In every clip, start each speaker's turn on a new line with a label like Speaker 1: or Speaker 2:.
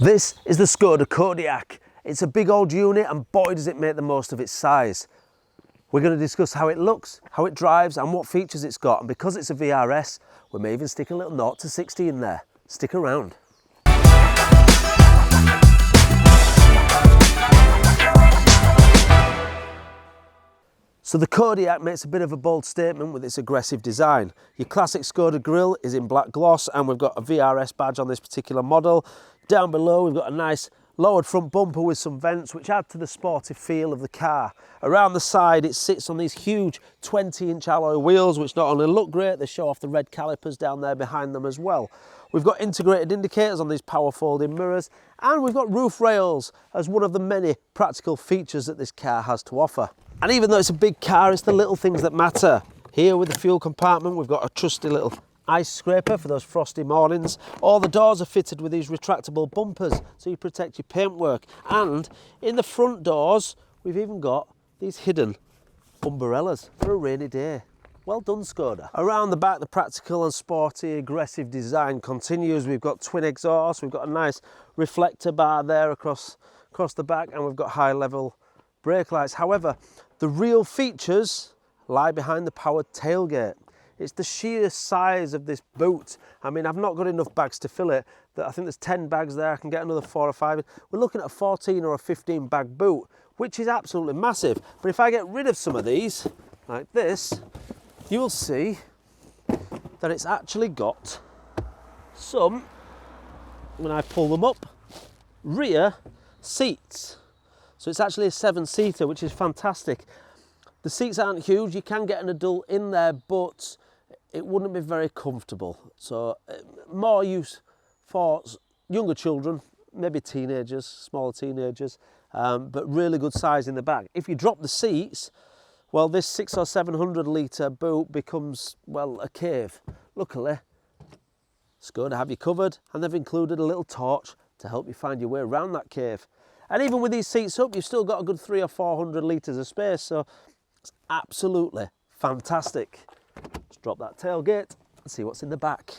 Speaker 1: This is the Skoda Kodiaq. It's a big old unit and boy does it make the most of its size. We're going to discuss how it looks, how it drives and what features it's got, and because it's a VRS, we may even stick a little 0 to 60 in there. Stick around. So the Kodiaq makes a bit of a bold statement with its aggressive design. Your classic Skoda grille is in black gloss and we've got a VRS badge on this particular model. Down below we've got a nice lowered front bumper with some vents which add to the sporty feel of the car. Around the side it sits on these huge 20-inch alloy wheels which not only look great, they show off the red calipers down there behind them as well. We've got integrated indicators on these power folding mirrors and we've got roof rails as one of the many practical features that this car has to offer. And even though it's a big car, it's the little things that matter. Here with the fuel compartment we've got a trusty little ice scraper for those frosty mornings. All the doors are fitted with these retractable bumpers so you protect your paintwork. And in the front doors we've even got these hidden umbrellas for a rainy day. Well done, Skoda. Around the back the practical and sporty aggressive design continues. We've got twin exhausts, we've got a nice reflector bar there across the back, and we've got high level brake lights. However, the real features lie behind the powered tailgate. It's the sheer size of this boot. I mean, I've not got enough bags to fill it. I think there's 10 bags there, I can get another 4 or 5. We're looking at a 14 or a 15 bag boot, which is absolutely massive. But if I get rid of some of these, like this, you will see that it's actually got some, when I pull them up, rear seats. So it's actually a 7-seater, which is fantastic. The seats aren't huge, you can get an adult in there, but it wouldn't be very comfortable. So more use for younger children, maybe teenagers, smaller teenagers, but really good size in the back. If you drop the seats, well, this 600 or 700 litre boot becomes, well, a cave. Luckily, Skoda have you covered, and they've included a little torch to help you find your way around that cave. And even with these seats up, you've still got a good 300 or 400 litres of space, so it's absolutely fantastic. Let's drop that tailgate and see what's in the back.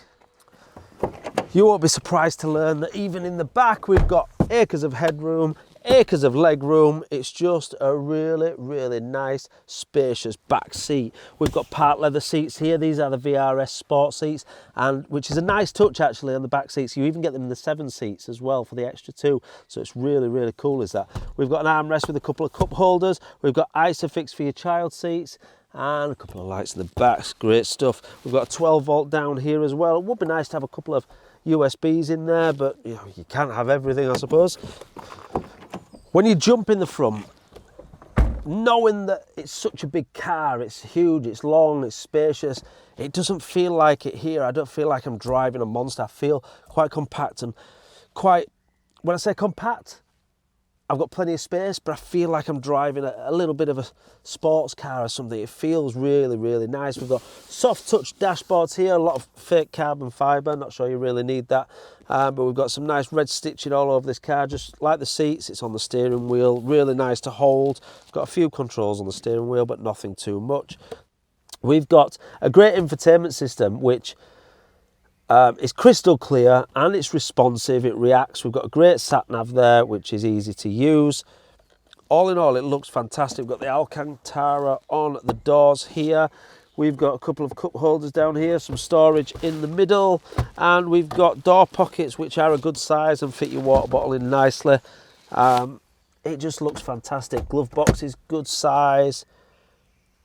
Speaker 1: You won't be surprised to learn that even in the back we've got acres of headroom, acres of leg room. It's just a really, really nice, spacious back seat. We've got part leather seats here. These are the VRS sport seats, and which is a nice touch actually on the back seats. You even get them in the 7 seats as well for the extra 2. So it's really, really cool is that. We've got an armrest with a couple of cup holders. We've got ISOFIX for your child seats and a couple of lights in the back. Great stuff. We've got a 12 volt down here as well. It would be nice to have a couple of USBs in there, but you know, you can't have everything, I suppose. When you jump in the front, knowing that it's such a big car, it's huge, it's long, it's spacious, it doesn't feel like it here. I don't feel like I'm driving a monster. I feel quite compact and quite, when I say compact, I've got plenty of space, but I feel like I'm driving a little bit of a sports car or something. It feels really, really nice. We've got soft touch dashboards here, a lot of fake carbon fibre. Not sure you really need that. But we've got some nice red stitching all over this car, just like the seats. It's on the steering wheel, really nice to hold. We've got a few controls on the steering wheel, but nothing too much. We've got a great infotainment system, which it's crystal clear and it's responsive, it reacts. We've got a great sat-nav there, which is easy to use. All in all, it looks fantastic. We've got the Alcantara on the doors here. We've got a couple of cup holders down here, some storage in the middle, and we've got door pockets which are a good size and fit your water bottle in nicely. It just looks fantastic. Glove box is good size.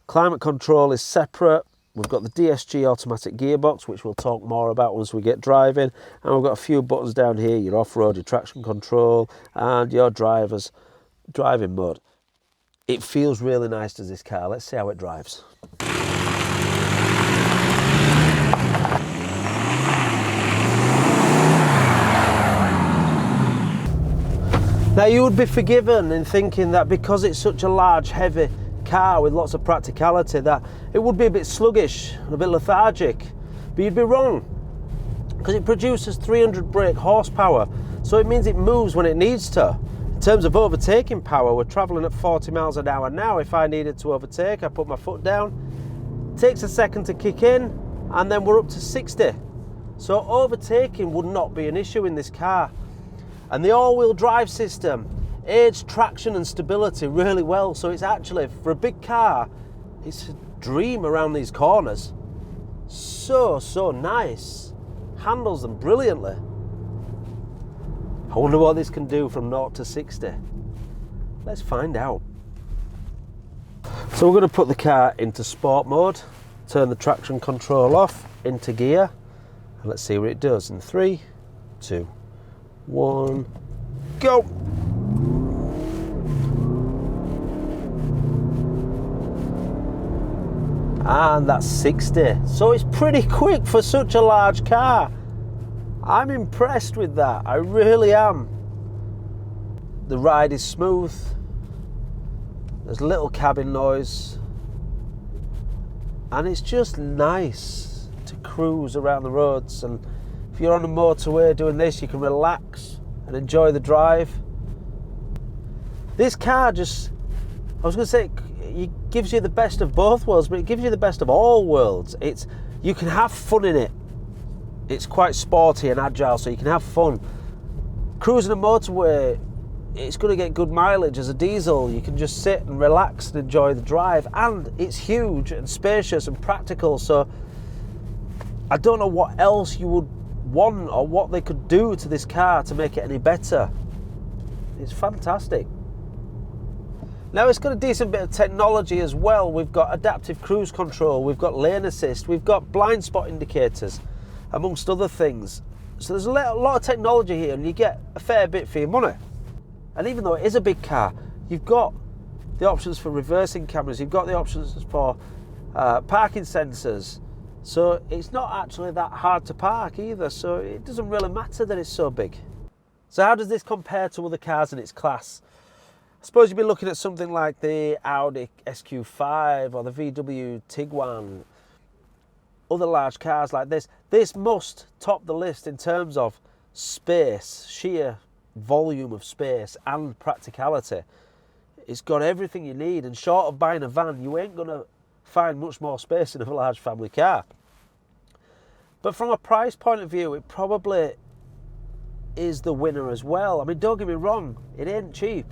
Speaker 1: Climate control is separate. We've got the DSG automatic gearbox, which we'll talk more about once we get driving. And we've got a few buttons down here, your off-road, your traction control, and your driver's driving mode. It feels really nice, does this car? Let's see how it drives. Now you would be forgiven in thinking that because it's such a large, heavy car with lots of practicality that it would be a bit sluggish, a bit lethargic, but you'd be wrong, because it produces 300 brake horsepower, so it means it moves when it needs to. In terms of overtaking power, we're travelling at 40 miles an hour now. If I needed to overtake, I put my foot down, it takes a second to kick in, and then we're up to 60. So overtaking would not be an issue in this car. And the all-wheel drive system aids traction and stability really well. So it's actually, for a big car, it's a dream around these corners. So nice. Handles them brilliantly. I wonder what this can do from 0 to 60. Let's find out. So we're going to put the car into sport mode, turn the traction control off, into gear, and let's see what it does in 3, 2, 1, go! And that's 60. So it's pretty quick for such a large car. I'm impressed with that, I really am. The ride is smooth. There's little cabin noise. And it's just nice to cruise around the roads. And if you're on a motorway doing this, you can relax and enjoy the drive. This car just, I was going to say, it gives you the best of both worlds, but it gives you the best of all worlds. You can have fun in it. It's quite sporty and agile, so you can have fun. Cruising a motorway, it's going to get good mileage as a diesel. You can just sit and relax and enjoy the drive, and it's huge and spacious and practical, so I don't know what else you would want or what they could do to this car to make it any better. It's fantastic. Now it's got a decent bit of technology as well. We've got adaptive cruise control, we've got lane assist, we've got blind spot indicators, amongst other things. So there's a lot of technology here, and you get a fair bit for your money. And even though it is a big car, you've got the options for reversing cameras, you've got the options for parking sensors. So it's not actually that hard to park either, so it doesn't really matter that it's so big. So how does this compare to other cars in its class? I suppose you'd be looking at something like the Audi SQ5 or the VW Tiguan, other large cars like this. This must top the list in terms of space, sheer volume of space and practicality. It's got everything you need, and short of buying a van, you ain't going to find much more space in a large family car. But from a price point of view, it probably is the winner as well. I mean, don't get me wrong, it ain't cheap.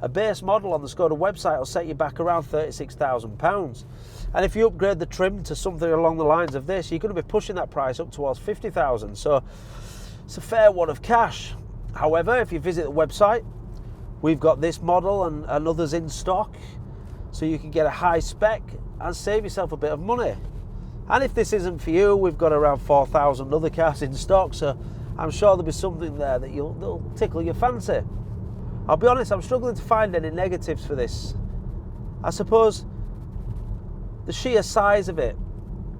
Speaker 1: A base model on the Skoda website will set you back around £36,000. And if you upgrade the trim to something along the lines of this, you're going to be pushing that price up towards £50,000. So it's a fair wad of cash. However, if you visit the website, we've got this model and others in stock, so you can get a high spec and save yourself a bit of money. And if this isn't for you, we've got around 4,000 other cars in stock, so I'm sure there'll be something there that'll tickle your fancy. I'll be honest, I'm struggling to find any negatives for this. I suppose the sheer size of it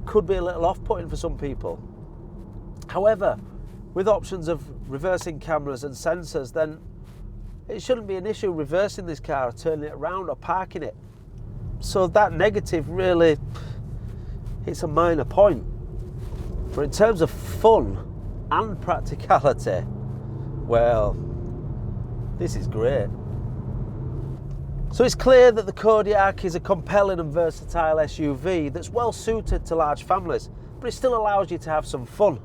Speaker 1: could be a little off-putting for some people. However, with options of reversing cameras and sensors, then it shouldn't be an issue reversing this car or turning it around or parking it. So that negative really, it's a minor point. But in terms of fun and practicality, well, this is great. So it's clear that the Kodiaq is a compelling and versatile SUV that's well suited to large families, but it still allows you to have some fun.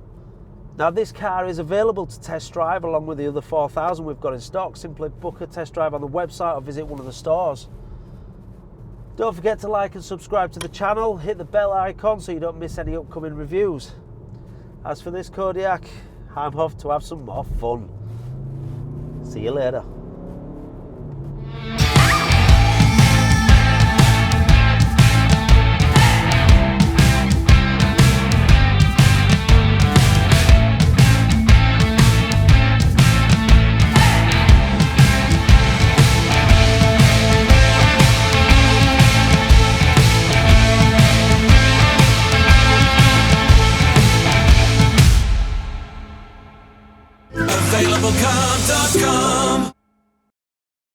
Speaker 1: Now this car is available to test drive along with the other 4,000 we've got in stock. Simply book a test drive on the website or visit one of the stores. Don't forget to like and subscribe to the channel, hit the bell icon so you don't miss any upcoming reviews. As for this Kodiaq, I'm off to have some more fun. See you later.
Speaker 2: Availablecar.com